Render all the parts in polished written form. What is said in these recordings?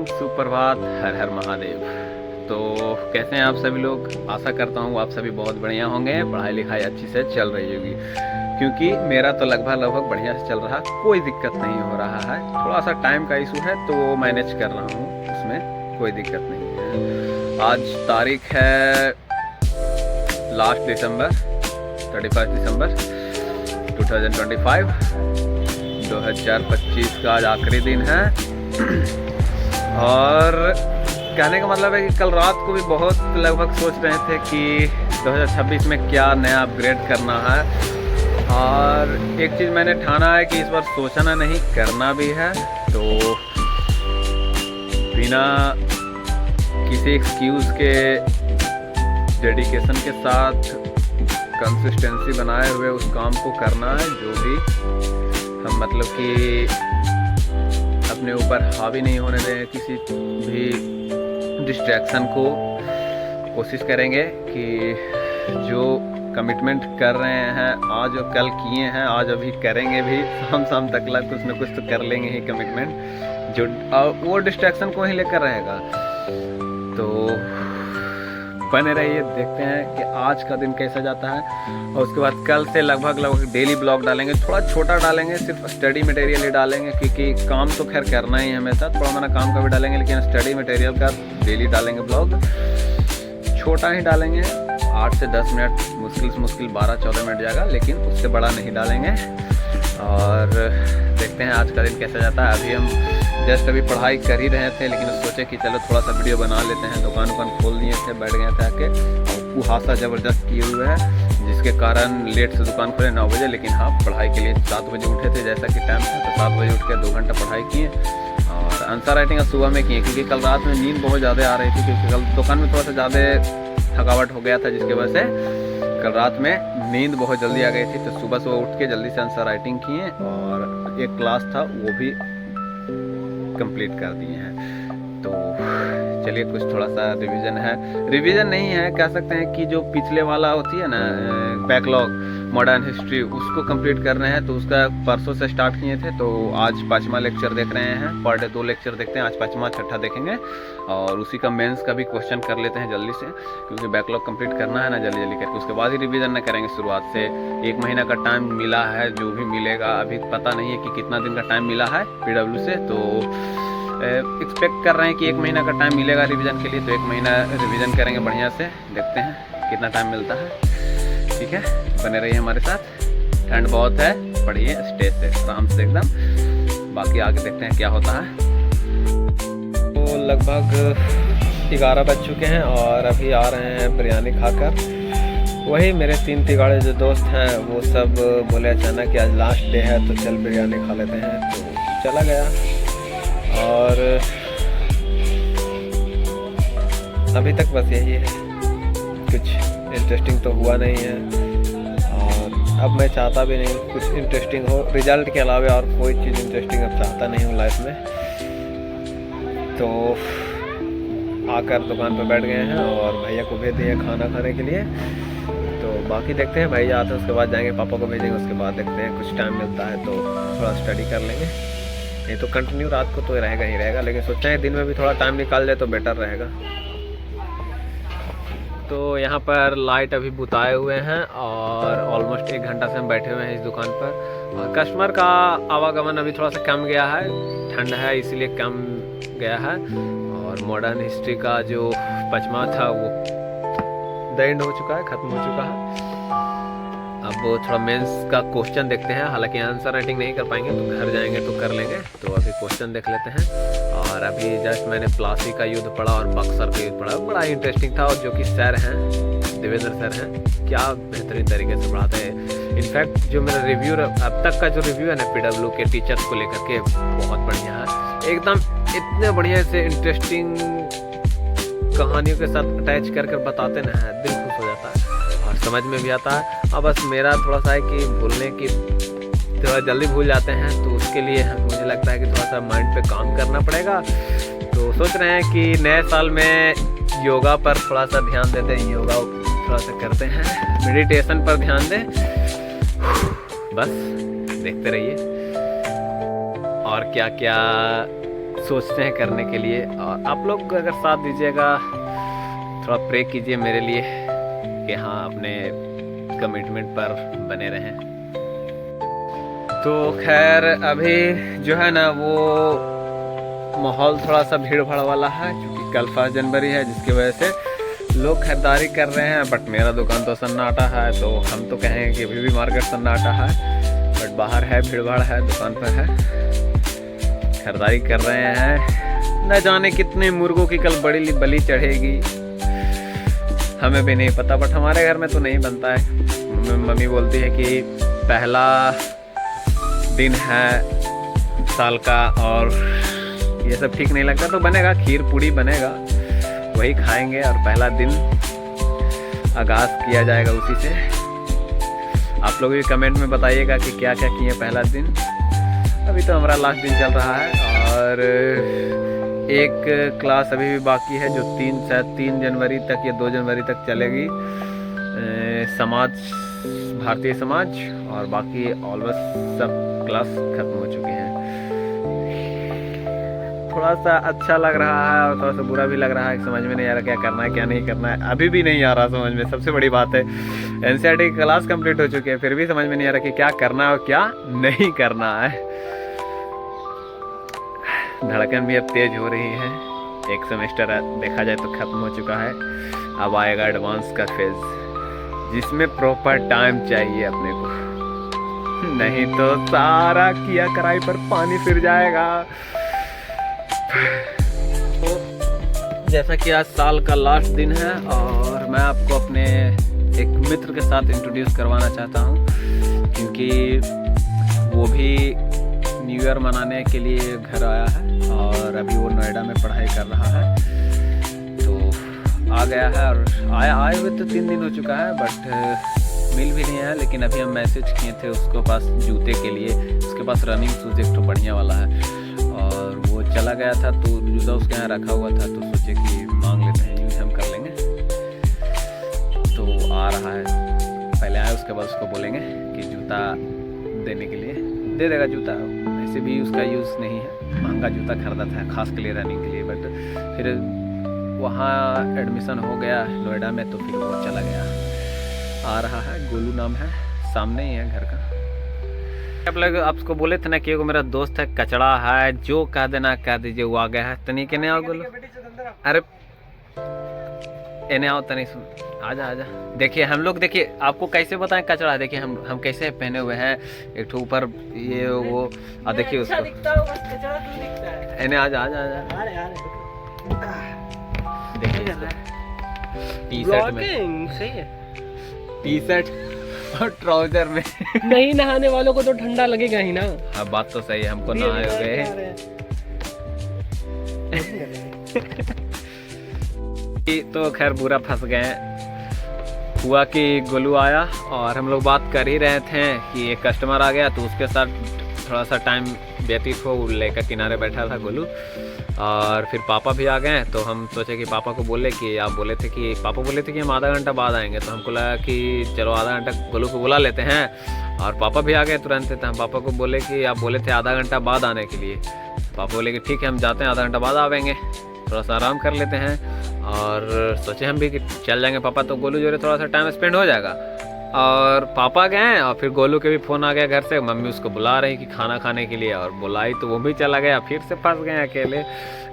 Morning, सुप्रभात, हर हर महादेव। तो कैसे हैं आप सभी लोग? आशा करता हूँ आप सभी बहुत बढ़िया होंगे, पढ़ाई लिखाई अच्छी से चल रही होगी, क्योंकि मेरा तो लगभग बढ़िया से चल रहा, कोई दिक्कत नहीं हो रहा है। थोड़ा सा टाइम का इशू है तो वो मैनेज कर रहा हूँ, उसमें कोई दिक्कत नहीं है। आज तारीख है लास्ट दिसंबर, 31 दिसंबर 2025 2025 का आज आखिरी दिन है। और कहने का मतलब है कि कल रात को भी बहुत लगभग सोच रहे थे कि 2026 में क्या नया अपग्रेड करना है, और एक चीज़ मैंने ठाना है कि इस बार सोचना नहीं, करना भी है। तो बिना किसी एक्सक्यूज़ के डेडिकेशन के साथ कंसिस्टेंसी बनाए हुए उस काम को करना है, जो भी हम मतलब कि अपने ऊपर हावी नहीं होने दें किसी भी डिस्ट्रैक्शन को। कोशिश करेंगे कि जो कमिटमेंट कर रहे हैं आज और कल किए हैं, आज अभी करेंगे भी, शाम तक कुछ न कुछ तो कर लेंगे ही कमिटमेंट, जो वो डिस्ट्रैक्शन को ही लेकर रहेगा। तो बने रहिए, देखते हैं कि आज का दिन कैसा जाता है। और उसके बाद कल से लगभग डेली ब्लॉग डालेंगे, थोड़ा छोटा डालेंगे, सिर्फ स्टडी मटेरियल ही डालेंगे, क्योंकि काम तो खैर करना ही है हमेशा, थोड़ा मोटा काम का भी डालेंगे, लेकिन स्टडी मटेरियल का डेली डालेंगे ब्लॉग। छोटा ही डालेंगे, 8 से 10 मिनट, मुश्किल से मुश्किल 12-14 मिनट जाएगा, लेकिन उससे बड़ा नहीं डालेंगे। और देखते हैं आज का दिन कैसा जाता है। अभी हम जस्ट अभी पढ़ाई कर ही रहे थे, लेकिन सोचे कि चलो थोड़ा सा वीडियो बना लेते हैं। दुकान खोल दिए थे, बैठ गए थे आके, और कुहासा ज़बरदस्त किए हुए है, जिसके कारण लेट से दुकान खुले 9 बजे। लेकिन हाँ, पढ़ाई के लिए 7 बजे उठे थे, जैसा कि टाइम था, तो 7 बजे उठ के 2 घंटा पढ़ाई किए, और आंसर राइटिंग सुबह में किए, क्योंकि कल रात में नींद बहुत ज़्यादा आ रही थी, क्योंकि कल दुकान में थोड़ा सा ज़्यादा थकावट हो गया था, जिसकी वजह से कल रात में नींद बहुत जल्दी आ गई थी। तो सुबह उठ के जल्दी से आंसर राइटिंग किए, और एक क्लास था वो भी कंप्लीट कर दिए हैं। तो चलिए, कुछ थोड़ा सा रिवीजन नहीं है, कह सकते हैं कि जो पिछले वाला होती है ना बैकलॉग मॉडर्न हिस्ट्री, उसको कंप्लीट कर रहे हैं। तो उसका परसों से स्टार्ट किए थे, तो आज 5वां लेक्चर देख रहे हैं। पर डे 2 लेक्चर देखते हैं, आज 5वां 6ठा देखेंगे, और उसी का मेंस का भी क्वेश्चन कर लेते हैं जल्दी से, क्योंकि बैकलॉग कंप्लीट करना है ना जल्दी करके, उसके बाद ही रिवीजन न करेंगे शुरुआत से। 1 महीना का टाइम मिला है, जो भी मिलेगा अभी पता नहीं है कि कितना दिन का टाइम मिला है PW से। तो एक्सपेक्ट कर रहे हैं कि 1 महीना का टाइम मिलेगा रिवीजन के लिए, तो 1 महीना रिवीजन करेंगे बढ़िया से, देखते हैं कितना टाइम मिलता है। ठीक है, बने रहिए हमारे साथ। ठंड बहुत है, पढ़िए स्टेज से आराम से एकदम, बाकी आगे देखते हैं क्या होता है। तो लगभग 11 बज चुके हैं, और अभी आ रहे हैं बिरयानी खाकर। वही मेरे 3 तिगाड़े जो दोस्त हैं, वो सब बोले अचानक कि आज लास्ट डे है, तो चल बिरयानी खा लेते हैं। तो चला गया, और अभी तक बस यही है, कुछ इंटरेस्टिंग तो हुआ नहीं है, और अब मैं चाहता भी नहीं कुछ इंटरेस्टिंग हो, रिजल्ट के अलावा और कोई चीज़ इंटरेस्टिंग अब चाहता नहीं हूँ लाइफ में। तो आकर दुकान पर बैठ गए हैं, और भैया को भेज दिए खाना खाने के लिए। तो बाकी देखते हैं, भैया आते हैं उसके बाद जाएंगे, पापा को भेजेंगे, उसके बाद देखते हैं कुछ टाइम मिलता है तो थोड़ा स्टडी कर लेंगे। ये तो कंटिन्यू रात को तो रहेगा ही रहेगा, लेकिन सोचा है दिन में भी थोड़ा टाइम निकाल जाए तो बेटर रहेगा। तो यहाँ पर लाइट अभी बुताए हुए हैं, और ऑलमोस्ट 1 घंटा से हम बैठे हुए हैं इस दुकान पर, और कस्टमर का आवागमन अभी थोड़ा सा कम गया है, ठंड है इसलिए कम गया है। और मॉडर्न हिस्ट्री का जो 5वां था वो द एंड हो चुका है, ख़त्म हो चुका है। अब थोड़ा मेंस का क्वेश्चन देखते हैं, हालांकि आंसर राइटिंग नहीं कर पाएंगे, तो घर जाएंगे तो कर लेंगे। तो अभी क्वेश्चन देख लेते हैं। और अभी जस्ट मैंने प्लासी का युद्ध पढ़ा और बक्सर का युद्ध पढ़ा, बड़ा इंटरेस्टिंग था, और जो कि सर हैं देवेंद्र सर हैं, क्या बेहतरीन तरीके से पढ़ाते हैं। इनफैक्ट जो मेरा रिव्यू अब तक का जो रिव्यू है ना PW के टीचर्स को लेकर के, बहुत बढ़िया है एकदम, इतने बढ़िया से इंटरेस्टिंग कहानियों के साथ अटैच कर बताते ना, दिल खुश हो जाता है और समझ में भी आता है। अब बस मेरा थोड़ा सा है कि भूलने की, थोड़ा जल्दी भूल जाते हैं, तो उसके लिए मुझे लगता है कि थोड़ा सा माइंड पे काम करना पड़ेगा। तो सोच रहे हैं कि नए साल में योगा पर थोड़ा सा ध्यान देते हैं, योगा थोड़ा सा करते हैं, मेडिटेशन पर ध्यान दें, बस देखते रहिए। और क्या क्या सोचते हैं करने के लिए। और आप लोग अगर साथ दीजिएगा, थोड़ा प्रे कीजिए मेरे लिए कि हाँ अपने कमिटमेंट पर बने रहें। तो खैर अभी जो है ना वो माहौल थोड़ा सा भीड़ भाड़ वाला है, क्योंकि कल 1 जनवरी है, जिसकी वजह से लोग खरीदारी कर रहे हैं। बट मेरा दुकान तो सन्नाटा है, तो हम तो कहेंगे कि अभी भी मार्केट सन्नाटा है, बट बाहर है, भीड़ भाड़ है, दुकान पर है, खरीदारी कर रहे हैं। न जाने कितने मुर्गों की कल बड़ी बलि चढ़ेगी, हमें भी नहीं पता, बट हमारे घर में तो नहीं बनता है। मम्मी बोलती है कि पहला दिन है साल का और ये सब ठीक नहीं लगता, तो बनेगा खीर पूड़ी बनेगा, वही खाएंगे और पहला दिन आगाज़ किया जाएगा उसी से। आप लोग भी कमेंट में बताइएगा कि क्या क्या किए पहला दिन। अभी तो हमारा लास्ट दिन चल रहा है और एक क्लास अभी भी बाकी है जो 3 जनवरी तक या 2 जनवरी तक चलेगी, समाज, भारतीय समाज, और बाकी ऑलमोस्ट सब क्लास खत्म हो चुके हैं। थोड़ा सा अच्छा लग रहा है और थोड़ा सा बुरा भी लग रहा है, समझ में नहीं आ रहा क्या करना है क्या नहीं करना है, अभी भी नहीं आ रहा समझ में। सबसे बड़ी बात है NCERT की क्लास कंप्लीट हो चुकी है, फिर भी समझ में नहीं आ रहा कि क्या करना है और क्या नहीं करना है। धड़कन भी अब तेज हो रही है। एक सेमेस्टर देखा जाए तो खत्म हो चुका है, अब आएगा एडवांस का फेज, जिसमें प्रॉपर टाइम चाहिए अपने को, नहीं तो सारा किया कराई पर पानी फिर जाएगा। तो जैसा कि आज साल का लास्ट दिन है और मैं आपको अपने एक मित्र के साथ इंट्रोड्यूस करवाना चाहता हूँ, क्योंकि वो भी न्यू ईयर मनाने के लिए घर आया है और अभी वो नोएडा में पढ़ाई कर रहा है। तो आ गया है और आए हुए तो 3 दिन हो चुका है, बट मिल भी नहीं है। लेकिन अभी हम मैसेज किए थे उसको पास जूते के लिए, उसके पास रनिंग शूज एक तो बढ़िया वाला है और वो चला गया था, तो जूता उसके यहाँ रखा हुआ था, तो सोचे कि मांग लेते हैं, यूज हम कर लेंगे। तो आ रहा है, पहले आए उसके बाद उसको बोलेंगे कि जूता देने के लिए दे देगा जूता। ऐसे भी उसका यूज़ नहीं है, महंगा जूता खरीदा था खास के लिए रनिंग के लिए, बट फिर वहाँ एडमिशन हो गया नोएडा में, तो फिर वो चला गया। आ रहा है, गोलू नाम है, सामने ही है घर का। आप लोग आपको बोले थे ना कि वो मेरा दोस्त है, कचड़ा है, जो कह देना कह दीजिए, वो आ गया है। तनी के नहीं आओ गोलू, अरे एने आओ तनी, सुन, आजा आजा। देखिए हम लोग, देखिए आपको कैसे बताएं कचड़ा, देखिए हम कैसे पहने हुए हैं, एक ठो ऊपर ये वो, आ देखिए उसको, एने आजा आजा आजा, देखिए टी-शर्ट में, सही है, टी-शर्ट और ट्राउजर में। नहीं नहाने वालों को तो ठंडा लगेगा ही ना। हाँ बात तो सही है, हमको नहाए हुए तो खैर बुरा फंस गए। हुआ कि गोलू आया और हम लोग बात कर ही रहे थे कि एक कस्टमर आ गया, तो उसके साथ थोड़ा सा टाइम व्यतीत हो, लेकर किनारे बैठा था गोलू। और फिर पापा भी आ गए, तो हम सोचे कि पापा को बोले कि आप बोले थे कि, पापा बोले थे कि हम आधा घंटा बाद आएंगे, तो हमको लगा कि चलो आधा घंटा गोलू को बुला लेते हैं। और पापा भी आ गए तुरंत, तो हम पापा को बोले कि आप बोले थे आधा घंटा बाद आने के लिए। पापा बोले कि ठीक है हम जाते हैं, आधा घंटा बाद आवेंगे, थोड़ा सा आराम कर लेते हैं। और सोचे हम भी कि चल जाएंगे पापा, तो गोलू जो है थोड़ा सा टाइम स्पेंड हो जाएगा। और पापा गए और फिर गोलू के भी फ़ोन आ गया घर से, मम्मी उसको बुला रही कि खाना खाने के लिए, और बुलाई तो वो भी चला गया, फिर से फंस गए अकेले।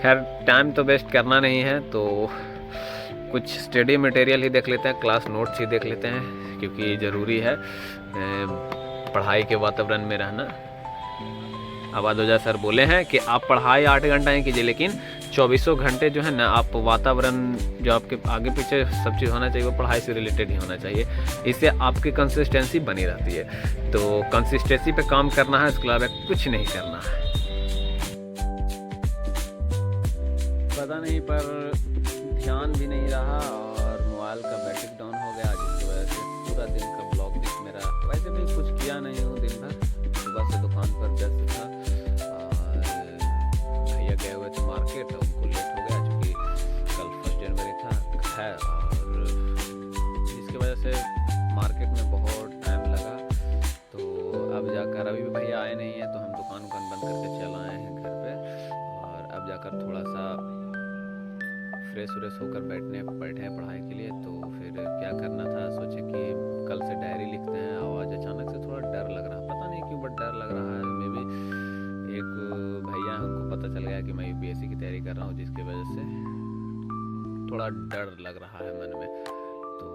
खैर टाइम तो वेस्ट करना नहीं है, तो कुछ स्टडी मटेरियल ही देख लेते हैं, क्लास नोट्स ही देख लेते हैं, क्योंकि ज़रूरी है पढ़ाई के वातावरण में रहना। आबाद वजह सर बोले हैं कि आप पढ़ाई 8 घंटा ही कीजिए, लेकिन 24 घंटे जो है ना, आप वातावरण जो आपके आगे पीछे सब चीज़ होना चाहिए वो पढ़ाई से रिलेटेड ही होना चाहिए। इससे आपकी कंसिस्टेंसी बनी रहती है। तो कंसिस्टेंसी पे काम करना है, इसके अलावा कुछ नहीं करना है। पता नहीं पर ध्यान भी नहीं रहा और मोबाइल का बैटरी डाउन हो गया, जिसकी वजह से पूरा दिन का ब्लॉग दिख मेरा, वैसे भी कुछ किया नहीं हूँ दिन भर, सुबह से दुकान पर व्यस्त था और भैया गए हुए थे मार्केट, उनको लेट हो गया क्योंकि कल 1 जनवरी था है, और जिसकी वजह से मार्केट में बहुत टाइम लगा। तो अब जाकर अभी भी भैया आए नहीं हैं, तो हम दुकान बंद करके चल आए हैं घर पे। और जाकर थोड़ा सा फ्रेश व्रेश होकर बैठे हैं पढ़ाई के लिए। तो फिर क्या करना था, सोचे कि कल से डायरी लिखते हैं। आवाज़ अचानक से थोड़ा डर लग रहा, पता नहीं क्यों बट डर लग रहा है। मे भी एक भैया हैं, उनको पता चल गया कि मैं यूपीएससी की तैयारी कर रहा हूँ, जिसकी वजह से थोड़ा डर लग रहा है मन में। तो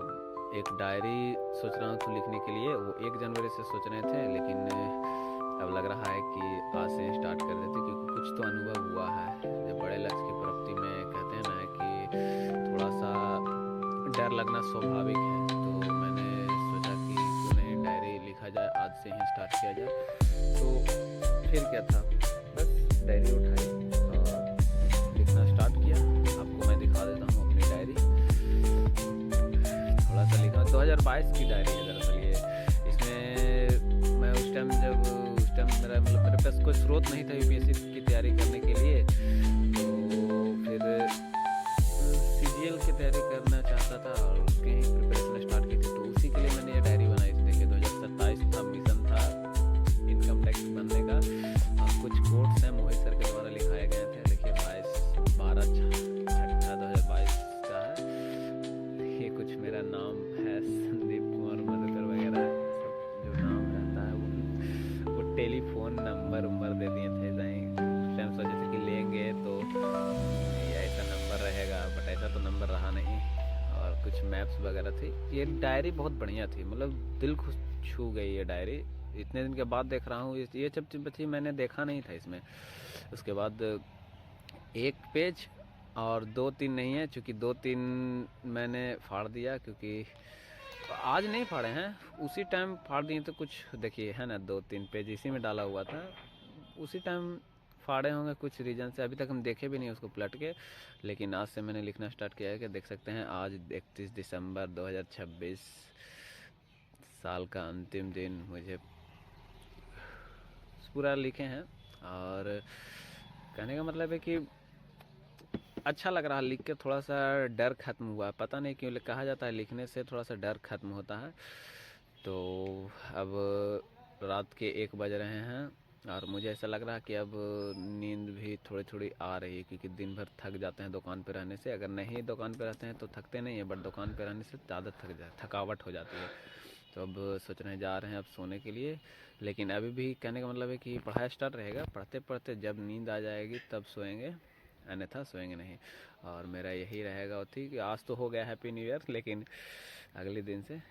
एक डायरी सोच रहा हूँ तो लिखने के लिए, वो 1 जनवरी से सोच रहे थे, लेकिन अब लग रहा है कि आज से स्टार्ट कर देते, क्योंकि कुछ तो अनुभव हुआ है। जब बड़े लक्ष्य की प्राप्ति में कहते हैं ना कि थोड़ा सा डर लगना स्वाभाविक है। तो मैंने सोचा कि क्यों नहीं डायरी लिखा जाए, आज से ही स्टार्ट किया जाए। तो फिर क्या था, बस डायरी उठाई और लिखना स्टार्ट किया। आपको मैं दिखा देता हूँ अपनी डायरी। थोड़ा सा लिखा, 2022 की डायरी है दरअसल ये। इसमें मैं उस टाइम मेरे पास कोई स्रोत नहीं था यूपीएससी की तैयारी करने के लिए। तो फिर सीजीएल की तैयारी करना चाहता था और उसके ही प्रिपरेशन स्टार्ट की थी। तो उसी के लिए मैंने ये डायरी बनाई थी। देखिए 2027 था, मिशन था इनकम टैक्स बनने का, और कुछ कोट्स हैं मोहित सर के द्वारा लिखाए गए थे। देखिए 22/12/2022 का है। ये कुछ मेरा नाम है, संदीप कुमार मधुकर वगैरह सब जो नाम रहता है वो टेलीफोन नंबर दे दिए थे। टाइम सोचे थे कि लेंगे तो ये ऐसा नंबर रहेगा, बट ऐसा तो नंबर रहा नहीं। और कुछ मैप्स वगैरह थी। ये डायरी बहुत बढ़िया थी, मतलब दिल खुश छू गई ये डायरी। इतने दिन के बाद देख रहा हूँ, ये जब थी मैंने देखा नहीं था इसमें। उसके बाद 1 पेज और 2-3 नहीं है, क्योंकि 2-3 मैंने फाड़ दिया, क्योंकि आज नहीं फाड़े हैं, उसी टाइम फाड़ दिए। तो कुछ देखिए है ना, 2-3 पेज इसी में डाला हुआ था, उसी टाइम फाड़े होंगे कुछ रीज़न से। अभी तक हम देखे भी नहीं उसको पलट के, लेकिन आज से मैंने लिखना स्टार्ट किया है। कि देख सकते हैं आज 31 दिसंबर 2026, साल का अंतिम दिन। मुझे पूरा लिखे हैं और कहने का मतलब है कि अच्छा लग रहा है लिख के। थोड़ा सा डर खत्म हुआ, पता नहीं क्यों कहा जाता है लिखने से थोड़ा सा डर खत्म होता है। तो अब रात के 1 बज रहे हैं और मुझे ऐसा लग रहा है कि अब नींद भी थोड़ी थोड़ी आ रही है, क्योंकि दिन भर थक जाते हैं दुकान पे रहने से। अगर नहीं दुकान पे रहते हैं तो थकते नहीं है, बट दुकान पे रहने से ज़्यादा थकावट हो जाती है। तो अब सोच रहे हैं, जा रहे हैं अब सोने के लिए। लेकिन अभी भी कहने का मतलब है कि पढ़ाई स्टार्ट रहेगा, पढ़ते पढ़ते जब नींद आ जाएगी तब सोएंगे, अन्यथा सोएंगे नहीं। और मेरा यही रहेगा कि आज तो हो गया हैप्पी न्यू ईयर, लेकिन अगले दिन से